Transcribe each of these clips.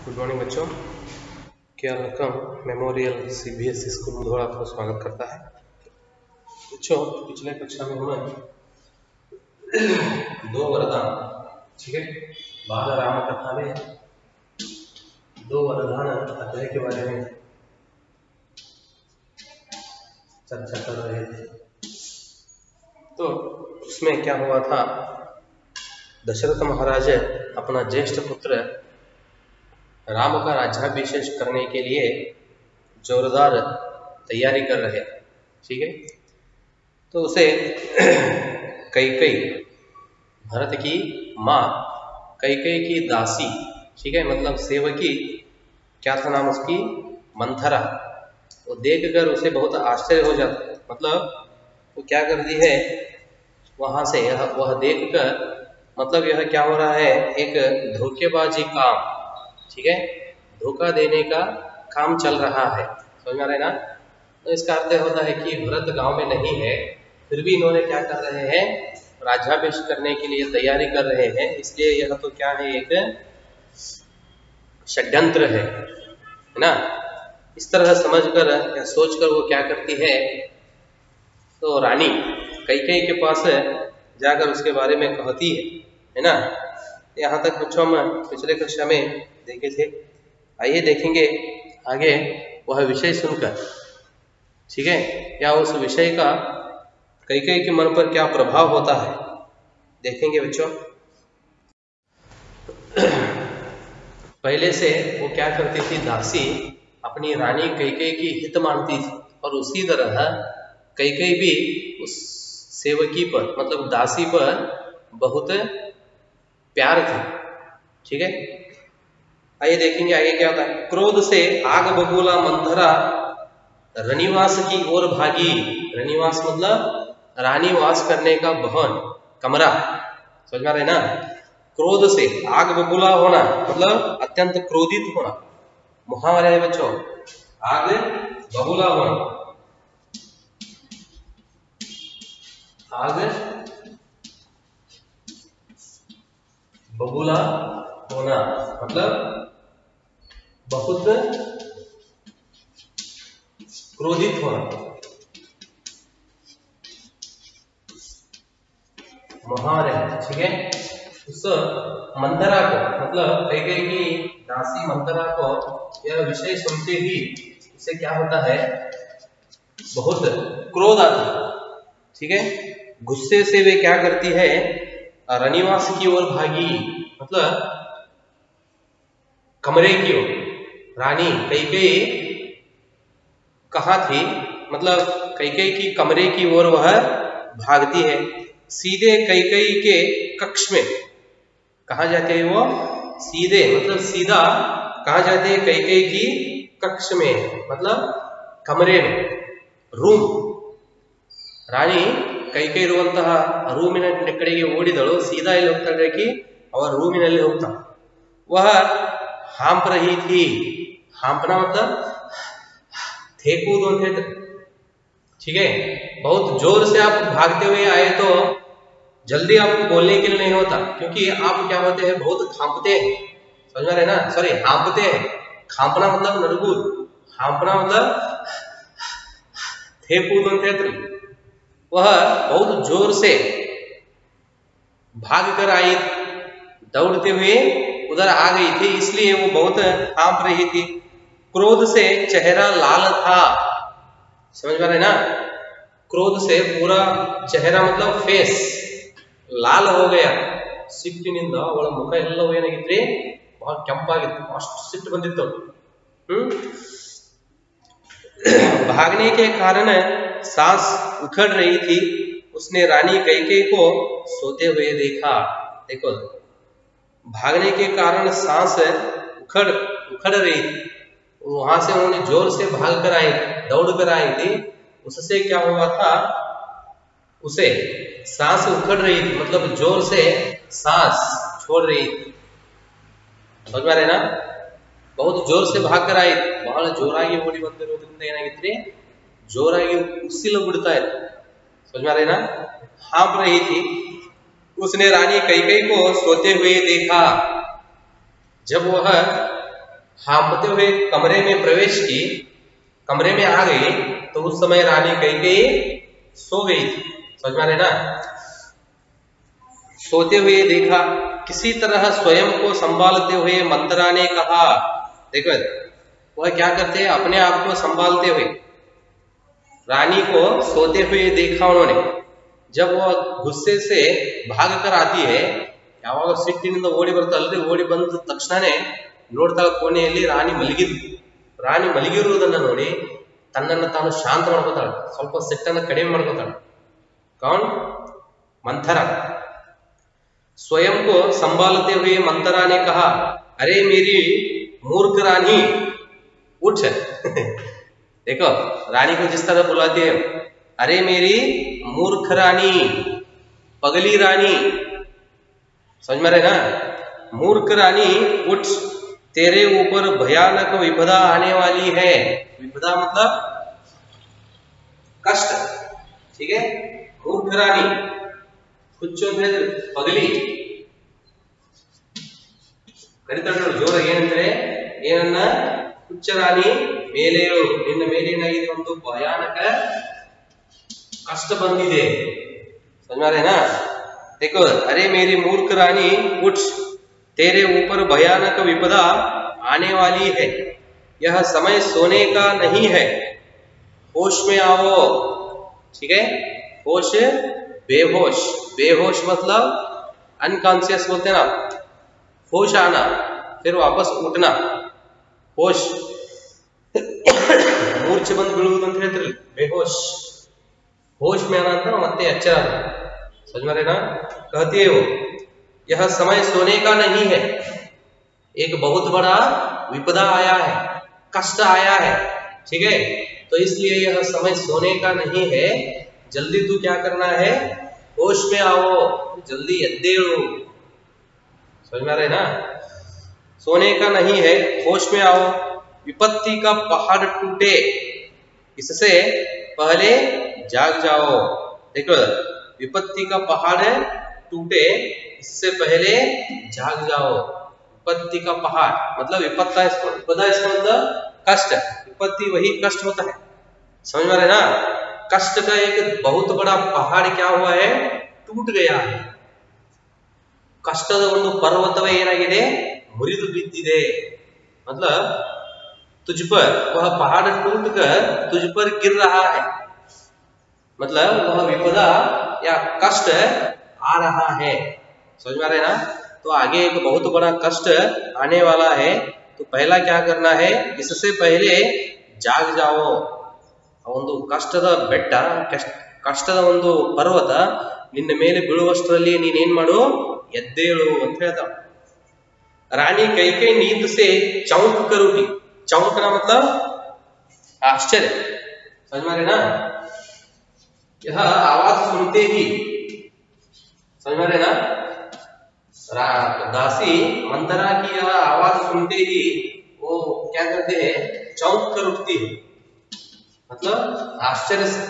Good morning बच्चों। क्या रकम मेमोरियल CBSE स्कूल मुधोल आपका स्वागत करता है। बच्चों, पिछले कक्षा में हमें दो वरदान, ठीक है, बाल राम कथा में दो वरदान अध्याय के बारे में चर्चा कर रहे थे। तो उसमें क्या हुआ था, दशरथ महाराज अपना ज्येष्ठ पुत्र राम का राज्याभिषेक करने के लिए जोरदार तैयारी कर रहे, ठीक है। तो उसे कैकेयी, भरत की माँ कैकेयी की दासी, ठीक है, मतलब सेवकी, क्या था नाम उसकी, मंथरा, वो देखकर उसे बहुत आश्चर्य हो जाता। मतलब वो क्या करती है, वहां से वह देखकर, मतलब यह क्या हो रहा है, एक धोखेबाजी काम, ठीक है, धोखा देने का काम चल रहा है, समझ में आ रहा है ना। तो इसका अर्थ होता है कि भरत गांव में नहीं है, फिर भी इन्होंने क्या कर रहे हैं, राज्याभिषेक करने के लिए तैयारी कर रहे हैं। इसलिए यह तो क्या है, एक षड्यंत्र है ना। इस तरह समझकर या सोचकर वो क्या करती है, तो रानी कैकेयी के पास जाकर उसके बारे में कहती है ना। यहाँ तक बच्चों हम पिछले कक्षा में देखे थे। आइए देखेंगे आगे वह विषय सुनकर, ठीक है, या उस विषय का कैकेयी के मन पर क्या प्रभाव होता है, देखेंगे बच्चों। पहले से वो क्या करती थी, दासी अपनी रानी कैकेयी की हित मानती थी, और उसी तरह कैकेयी भी उस सेवकी पर, मतलब दासी पर बहुत प्यार थी, ठीक है। आइए देखेंगे आगे क्या होता है। क्रोध से आग बबूला मंथरा रनिवास की ओर भागी। रनिवास मतलब रानी वास करने का भवन, कमरा, समझ में रहे ना। क्रोध से आग बबूला होना मतलब अत्यंत क्रोधित होना, मुहावरा है बच्चों, आग बबूला होना, आग बबूला होना मतलब बहुत क्रोधित होना, मुहावरे, ठीक है। उस मंथरा को, मतलब कैकेयी की दासी मंथरा को यह विषय सुनते ही उसे क्या होता है, बहुत क्रोध आता, ठीक है। गुस्से से वे क्या करती है, रनिवास की ओर भागी, मतलब कमरे की ओर। रानी कैकेयी कहाँ थी, मतलब कैकेयी की कमरे की ओर वह भागती है। सीधे कैकेयी के कक्ष में, कहाँ जाते हैं वो, सीधे मतलब सीधा कहाँ जाते हैं, कैकेयी की कक्ष में, मतलब कमरे में, रूम। ರಾಣಿ ಕೈಕೇಯಿ ಇರುವಂತಹ ರೂಮಿನ ಕಡೆಗೆ ಓಡಿದಳು, ಸೀದಾ ಇಲ್ಲಿ ಹೋಗ್ತಾಳೆ कि और रूमिನಲ್ಲಿ ಹೋಗ್ತಾಳೆ। वह हाँप रही थी, हाँपना मतलब थेकूद ಅಂತ ಹೇಳ್ತಾರೆ, ठीक है। बहुत जोर से आप भागते हुए आए तो जल्दी आपको बोलने के लिए नहीं होता, क्योंकि आप क्या होते हैं, बहुत हाँपते हैं, समझ में रहे ना, सॉरी हाँपते हैं। हाँपना मतलब नरगूद, हाँपना मतलब थेकूद ಅಂತ ಹೇಳ್ತಾರೆ। वह बहुत जोर से भाग कर आई, दौड़ते हुए उधर आ गई थी, इसलिए वो बहुत हाँप रही थी। क्रोध से चेहरा लाल था, समझ में आ रहा है ना। क्रोध से पूरा चेहरा मतलब फेस लाल हो गया, ಸಿಟ್ಟಿನಿಂದ ಅವಳ ಮುಖ ಎಲ್ಲವೂ ಏನಾಗಿತ್ತು, ಬಹಳ ಕೆಂಪಾಗಿತ್ತು, ಅಷ್ಟು ಸಿಟ್ಟು ಬಂದಿತ್ತು। भागने के कारण सांस उखड़ रही थी। उसने रानी कैकेयी को सोते हुए देखा। देखो, भागने के कारण सांस उखड़ रही थी, वहां से उन्होंने जोर से भाग कर आई, दौड़ कर आई थी, उससे क्या हुआ था, उसे सांस उखड़ रही थी, मतलब जोर से सांस छोड़ रही थी, समझ में आ रहे ना। बहुत जोर से भाग कर आई, ಬಹಳ ಜೋರಾಗಿ ಓಡಿ ಬಂದಿರೋದ್ರಿಂದ ಏನಾಗಿತ್ತು, जोराಗಿ उसिल बिड़ता है, समझ में आ रहे ना, हाँप रही थी। उसने रानी कैकेयी को सोते हुए देखा। जब वह हाँफते हुए कमरे में प्रवेश की, कमरे में आ गई, तो उस समय रानी कैकेयी सो गई थी। समझ में आ रहे ना? सोते हुए देखा, किसी तरह स्वयं को संभालते हुए मंथरा ने कहा, देखो वह क्या करते हैं, अपने आप को संभालते हुए रानी को सोते हुए देखा उन्होंने। जब वह गुस्से से भाग कर आती है, ಯಾವಾಗ ಸಿಟ್ಟಿನಿಂದ ಓಡಿ ಬರ್ತಾಳಲ್ರಿ, ಓಡಿ ಬಂದ ತಕ್ಷಣನೇ ನೋಡ್ತಾಳ ಕೋಣೆಯಲ್ಲಿ ರಾಣಿ ಮಲಗಿದ್ರು. ರಾಣಿ ಮಲಗಿರುವುದನ್ನು ನೋಡಿ ತನ್ನನ್ನು ತಾನು ಶಾಂತ ಮಾಡ್ಕೋತಾಳೆ, ಸ್ವಲ್ಪ ಸಿಟ್ಟನ್ನು ಕಡಿಮೆ ಮಾಡ್ಕೋತಾಳೆ. कौन? मंथरा। स्वयं को संभालते हुए मंथरा ने कहा, अरे मेरी मूर्ख रानी उठ। देखो रानी को जिस तरह बुलाती है, अरे मेरी मूर्ख रानी, पगली रानी। समझ में रहे ना? मूर्ख रानी उठ, तेरे ऊपर भयानक विपदा आने वाली है। विपदा मतलब कष्ट, ठीक है? मूर्ख रानी ಹುಚ್ಚು ಅಂದ್ರೆ ಪಗಲಿ ಕರಿತಾಳೆ ಜೋರ, ಏನಂದ್ರೆ ಏನನ್ನ, ಹುಚ್ಚ ರಾಣಿ ಮೇಲೇಳು, ನಿನ್ನ ಮೇಲೆ ಏನಾಗಿದೆ, ಒಂದು ಭಯಾನಕ ಕಷ್ಟ ಬಂದಿದೆ. समझ देखो, अरे मेरी मूर्ख रानी उठ, तेरे ऊपर भयानक विपदा आने वाली है, यह समय सोने का नहीं है, होश में आओ। ठीक है? होश, बेहोश, बेहोश मतलब अनकॉन्शियस बोलते हैं ना, होश आना फिर वापस उठना, होश ಮೂರ್ಛೆ ಬಂದು ಬೀಳುವುದು ಅಂತ ಹೇಳ್ತಿರಲ್ಲ, बेहोश, होश में आना था मत्ते अच्छा आना। समझ में ना? कहती है वो, यह समय सोने का नहीं है, एक बहुत बड़ा विपदा आया है, कष्ट आया है। ठीक है? तो इसलिए यह समय सोने का नहीं है, जल्दी तू क्या करना है, होश में आओ, जल्दी एद्देळु। समझ में आ रहे ना? सोने का नहीं है, होश में आओ, विपत्ति का पहाड़ टूटे, इससे पहले जाग जाओ। देखो, विपत्ति का पहाड़ टूटे, इससे पहले जाग जाओ। विपत्ति का पहाड़ मतलब विपत्ता, विपदा इसका मतलब कष्ट, विपत्ति वही कष्ट होता है। समझ में आ रहे ना? कष्ट का एक बहुत बड़ा पहाड़ क्या हुआ है, टूट गया है। ಕಷ್ಟದ ಒಂದು ಪರ್ವತವೇ ಏನಾಗಿದೆ, ಮುರಿದು ಬಿದ್ದಿದೆ। मतलब तुझ पर वह पहाड़ टूट कर तुझ पर गिर रहा है, मतलब वह विपदा या कष्ट आ रहा है। समझ में आ रहे ना? तो आगे एक बहुत बड़ा कष्ट आने वाला है, तो पहला क्या करना है, इससे पहले जाग जाओ। ಒಂದು ಕಷ್ಟದ ಬೆಟ್ಟ, ಕಷ್ಟದ ಒಂದು ಪರ್ವತ ನಿನ್ನ ಮೇಲೆ ಬೀಳುವಷ್ಟರಲ್ಲಿ ನೀನೇನ್ ಮಾಡು, ಎದ್ದೇಳು ಅಂತ ಹೇಳ್ತಾಳೆ। रानी कैकेयी नींद से चौंक कर उठी। चौंकना मतलब आश्चर्य। समझ में आ रहे ना? यह आवाज सुनते ही, समझ में आ रहे ना, दासी मंथरा की यह आवाज सुनते ही वो क्या करते हैं, चौंक कर उठती है, मतलब आश्चर्य से,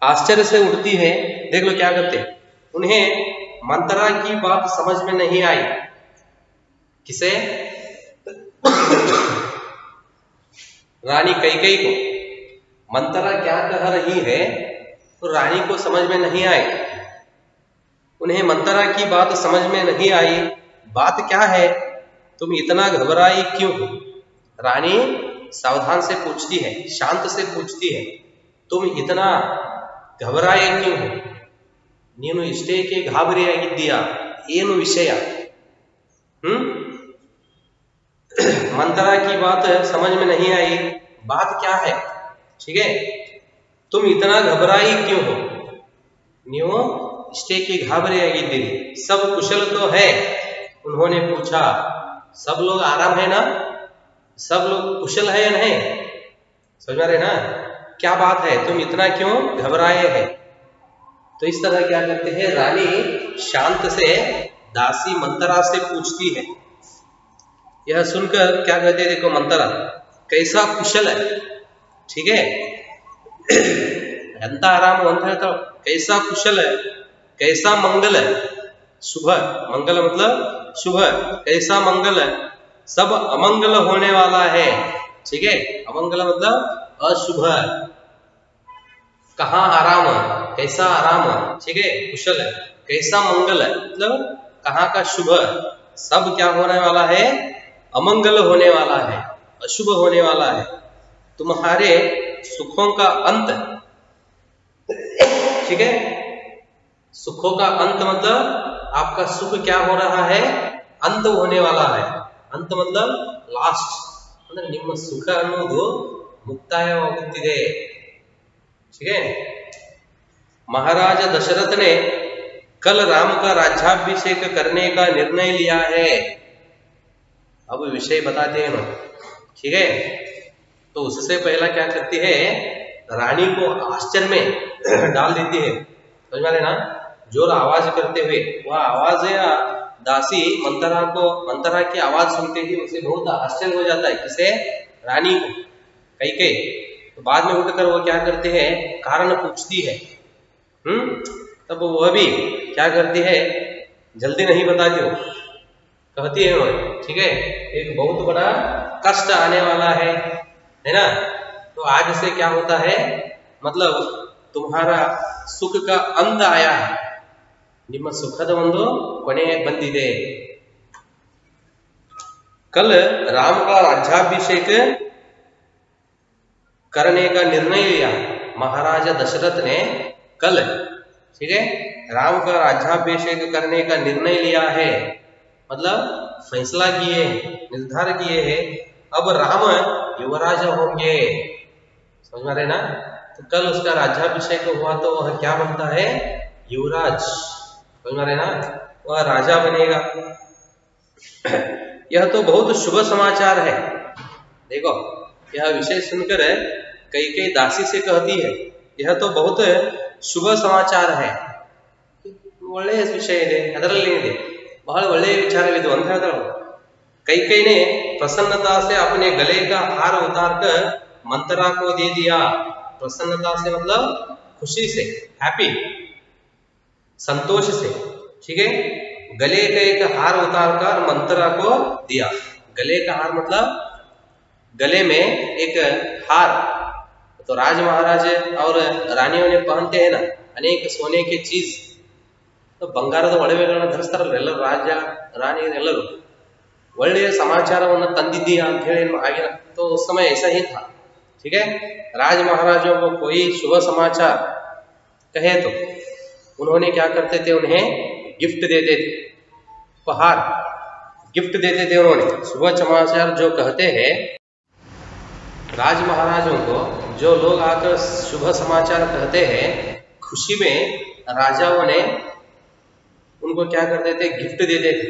आश्चर्य से उठती है। देख लो क्या करते हैं, उन्हें मंथरा की बात समझ में नहीं आई। किसे? रानी कैकेयी को। मंथरा क्या कह रही है तो रानी को समझ में नहीं आई। उन्हें मंथरा की बात समझ में नहीं आई। बात क्या है, तुम इतना घबराई क्यों? रानी सावधान से पूछती है, शांत से पूछती है, तुम इतना घबराए क्यों हो? ನೀನು ಇಷ್ಟೇಕೆ ಗಾಬರಿಯಾಗಿದ್ದೀಯಾ, ಏನು ವಿಷಯ? मंथरा की बात समझ में नहीं आई, बात क्या है? ठीक है? तुम इतना घबराई क्यों हो? ನೀವು ಇಷ್ಟೇಕೆ ಗಾಬರಿಯಾಗಿದ್ದೀರಿ, सब कुशल तो है? उन्होंने पूछा। सब लोग आराम है ना, सब लोग कुशल है या नहीं? समझ में आ रहे ना? क्या बात है, तुम इतना क्यों घबराए हैं? तो इस तरह क्या करते हैं, रानी शांत से दासी मंथरा से पूछती है। यह सुनकर क्या कहते हैं, देखो मंथरा कैसा कुशल है, ठीक है, ಎಂತ ಆರಾಮ ಅಂತ ಹೇಳ್ತಾಳೆ, कैसा कुशल है, कैसा मंगल है, शुभ, मंगल मतलब शुभ, कैसा मंगल, सब अमंगल होने वाला है। ठीक है, अमंगल मतलब अशुभ। कहाँ आराम, कैसा आराम, ठीक है, कुशल, कैसा मंगल मतलब कहाँ का शुभ, सब क्या होने वाला है, अमंगल होने वाला है, अशुभ होने वाला है। तुम्हारे सुखों का अंत, ठीक है, सुखों का अंत मतलब आपका सुख क्या हो रहा है, अंत होने वाला है। अंत मतलब लास्ट, मतलब ನಿಮ್ಮ ಸುಖ ಅನ್ನೋದು ಮುಕ್ತಾಯವಾಗುತ್ತಿದೆ। ठीक है, महाराज दशरथ ने कल राम का राज्याभिषेक करने का निर्णय लिया है। अब विषय बताते हैं ना, ठीक है। तो उससे पहला क्या करती है, रानी को आश्चर्य में डाल देती है, समझ में ना, जोर आवाज करते हुए। वह आवाज या दासी मंतरा की आवाज सुनते ही उसे बहुत आश्चर्य हो जाता है। किसे, रानी को, कैकेयी। तो बाद में उठकर वो क्या करते हैं, कारण पूछती है। तब वह भी क्या करती है, जल्दी नहीं बताती हो, कहती है उन्होंने, ठीक है, एक बहुत बड़ा कष्ट आने वाला है ना। तो आज से क्या होता है, मतलब तुम्हारा सुख का अंत आया है, ನಿಮ್ಮ ಸುಖದ ಒಂದು ಕೊನೆ ಬಂದಿದೆ। कल राम का राज्याभिषेक करने का निर्णय लिया, महाराजा दशरथ ने कल, ठीक है, राम का राज्याभिषेक करने का निर्णय लिया है, मतलब फैसला किए, निर्धार किए हैं, अब राम युवराज होंगे। समझ में आ रहे ना। तो कल उसका राज्याभिषेक हुआ तो वह क्या बनता है, युवराज, समझ में आ रहे ना, वह राजा बनेगा। यह तो बहुत शुभ समाचार है। देखो, यह विषय सुनकर कैकेयी दासी से कहती है, यह तो बहुत शुभ समाचार है। ಒಳ್ಳೆಯ ವಿಷಯ ಇದೆ, ಅದರಲ್ಲಿ ಏನಿದೆ, ಬಹಳ ಒಳ್ಳೆಯ ವಿಚಾರವಿದು ಅಂತ ಹೇಳ್ತಾಳೆ। कैकेयी ने प्रसन्नता से अपने गले का हार उतार कर मंतरा को दे दिया। प्रसन्नता से मतलब खुशी से, हैप्पी, संतोष से, ठीक है। गले का एक हार उतार कर मंतरा को दिया। गले का हार मतलब गले में एक हार, तो राज महाराज और रानियों ने पहनते हैं ना अनेक सोने की चीज, तो ಬಂಗಾರದ ಒಡವೆಗಳನ್ನ ಧರಿಸ್ತಾರಲ್ಲ ಎಲ್ಲರೂ, ರಾಜ ರಾಣಿ ಎಲ್ಲರೂ। ಒಳ್ಳೆಯ ಸಮಾಚಾರವನ್ನು ತಂದಿದ್ದೀಯಾ ಅಂತ ಹೇಳಿ ಆಗಿನ, तो उस समय ऐसा ही था, ठीक है। राज महाराजों को कोई शुभ समाचार कहे तो उन्होंने क्या करते थे, उन्हें गिफ्ट देते थे, उपहार गिफ्ट देते थे उन्होंने। शुभ समाचार जो कहते हैं, राज महाराजों को जो लोग आकर शुभ समाचार कहते हैं, खुशी में राजाओं ने उनको क्या करते थे, गिफ्ट देते थे,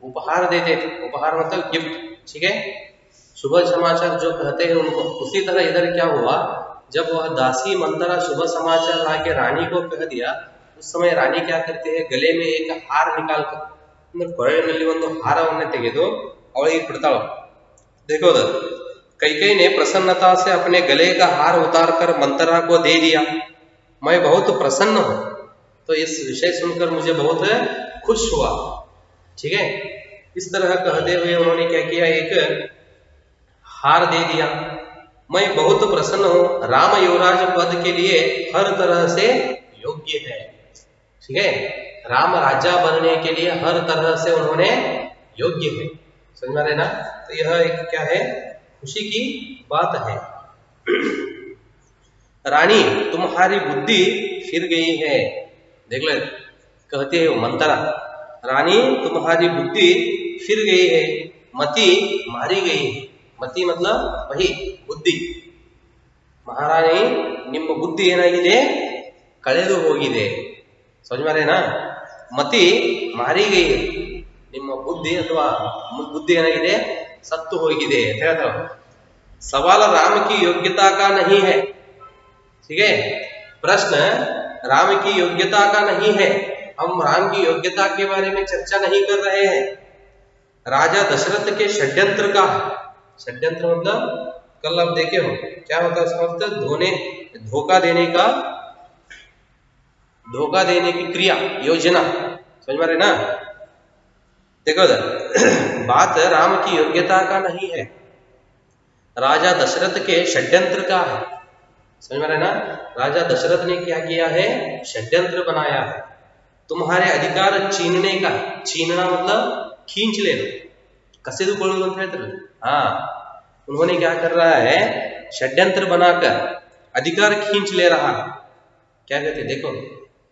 उपहार देते थे। उपहार मतलब गिफ्ट, ठीक है। शुभ समाचार जो कहते हैं उनको। उसी तरह इधर क्या हुआ, जब वह दासी मंतरा शुभ समाचार लाके रानी को कह दिया, उस समय रानी क्या करते हैं, गले में एक हार निकाल कर ಕೊರಳಿನಲ್ಲಿ ಒಂದು ಹಾರವನ್ನು ತೆಗೆದು ಅವಳಿಗೆ ಕೊಡ್ತಾಳೆ। देखो उधर, कैकेयी ने प्रसन्नता से अपने गले का हार उतार कर मंतरा को दे दिया। मैं बहुत प्रसन्न हूं, तो इस विषय सुनकर मुझे बहुत खुश हुआ, ठीक है। इस तरह कहते हुए उन्होंने क्या किया, एक हार दे दिया। मैं बहुत प्रसन्न हूं, राम युवराज पद के लिए हर तरह से योग्य है, ठीक है। राम राजा बनने के लिए हर तरह से उन्होंने योग्य है, समझ में आ रहे ना। तो यह एक क्या है, खुशी की बात है। रानी तुम्हारी बुद्धि फिर गई है, देख ले, कहते हैं मंतरा, रानी तुम्हारी बुद्धि फिर गई है, मति मारी गई है। मति मतलब वही बुद्धि। महारानी ನಿಮ್ಮ ಬುದ್ಧಿ ಏನಾಗಿದೆ, ಕಳೆದು ಹೋಗಿದೆ, समझ में आ रहे ना। मति मारी गई है, ನಿಮ್ಮ ಬುದ್ಧಿ ಅಥವಾ ಬುದ್ಧಿ ಏನಾಗಿದೆ, ಸತ್ತು ಹೋಗಿದೆ ಅಂತ ಹೇಳ್ತಾರೆ। सवाल राम की योग्यता का नहीं है, ठीक है। प्रश्न राम की योग्यता का नहीं है, हम राम की योग्यता के बारे में चर्चा नहीं कर रहे हैं, राजा दशरथ के षड्यंत्र का। षड्यंत्र मतलब कल आप देखे हो क्या होता है, इसका मतलब धोखा देने की क्रिया, योजना, समझ में आ रहे ना? देखो इधर बात राम की योग्यता का नहीं है, राजा दशरथ के षड्यंत्र का है। समझ में आ रहा है ना? राजा दशरथ ने क्या किया है? षड्यंत्र बनाया है तुम्हारे अधिकार छीनने का। छीनना मतलब खींच लेना, कसेदुಕೊಳ್ಳುವುದು ಅಂತ ಹೇಳ್ತಾರೆ। हाँ, उन्होंने क्या कर रहा है? षड्यंत्र बनाकर अधिकार खींच ले रहा है। क्या कहते देखो,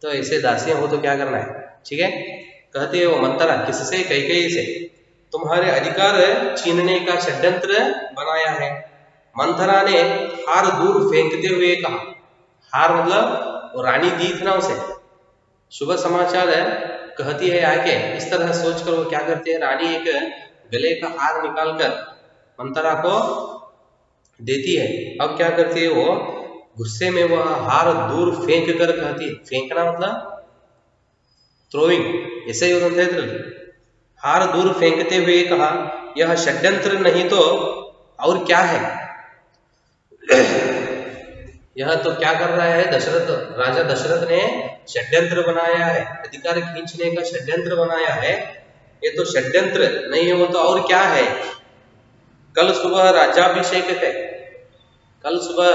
तो ऐसे दासियां हो तो क्या करना है? ठीक है, कहते हैं वो मंथरा किससे? कैकेयी से तुम्हारे अधिकार छीनने का षड्यंत्र बनाया है। मंथरा ने हार दूर फेंकते हुए कहा। हार मतलब वो रानी दी थी ना उसे शुभ समाचार है, कहती है आके। इस तरह सोचकर वो क्या करती है? रानी एक गले का हार निकालकर मंथरा को देती है। अब क्या करती है? वो गुस्से में वह हार दूर फेंक कर कहती है, फेंकना मतलब थ्रोइंग, ऐसे ही होता है। हार दूर फेंकते हुए कहा, यह षड्यंत्र नहीं तो और क्या है? यह तो क्या कर रहा है? दशरथ, राजा दशरथ ने षड्यंत्र बनाया है, अधिकार खींचने का षड्यंत्र बनाया है। ये तो षड्यंत्र नहीं हो तो और क्या है? कल सुबह राज्याभिषेक है, कल सुबह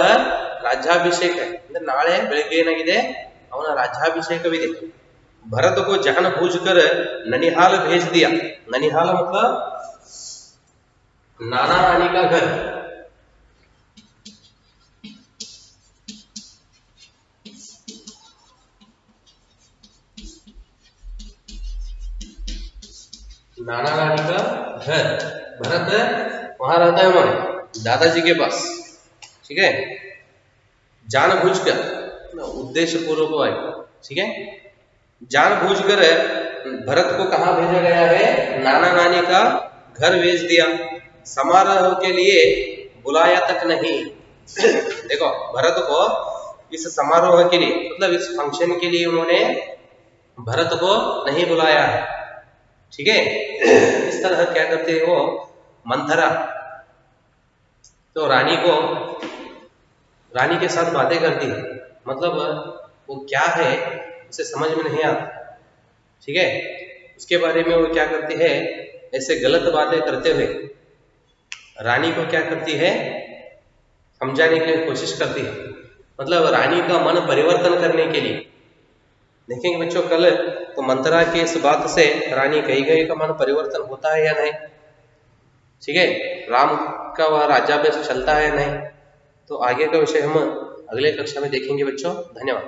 राज्याभिषेक है ಅಂದ್ರೆ ನಾಳೆ ಬೆಳಗ್ಗೆ ಏನಾಗಿದೆ? ಅವನ राज्याभिषेकವಿದೆ। भरत को जानबूझकर ननिहाल भेज दिया। ननिहाल मतलब नाना रानी का घर। नाना रानी का घर, भरत वहां रहता है उन्होंने दादाजी के पास। ठीक है, जानबूझकर उद्देश्य पूर्वक, ठीक है, जानबूझकर भरत को कहा भेजा गया है? नाना नानी का घर भेज दिया। समारोह के लिए बुलाया तक नहीं। देखो भरत को इस समारोह के लिए मतलब इस फंक्शन के लिए उन्होंने भरत को नहीं बुलाया है। ठीक है, इस तरह क्या करते हैं वो मंथरा? तो रानी के साथ बातें करती है, मतलब वो क्या है उसे समझ में नहीं आता। ठीक है, उसके बारे में वो क्या करती है? ऐसे गलत बातें करते हुए रानी को क्या करती है? समझाने की कोशिश करती है, मतलब रानी का मन परिवर्तन करने के लिए। देखेंगे बच्चों कल तो मंथरा के इस बात से रानी कैकेयी का मन परिवर्तन होता है या नहीं। ठीक है, राम का वह राज्याभिषेक चलता है या नहीं। तो आगे का विषय हम अगले कक्षा में देखेंगे बच्चों। धन्यवाद।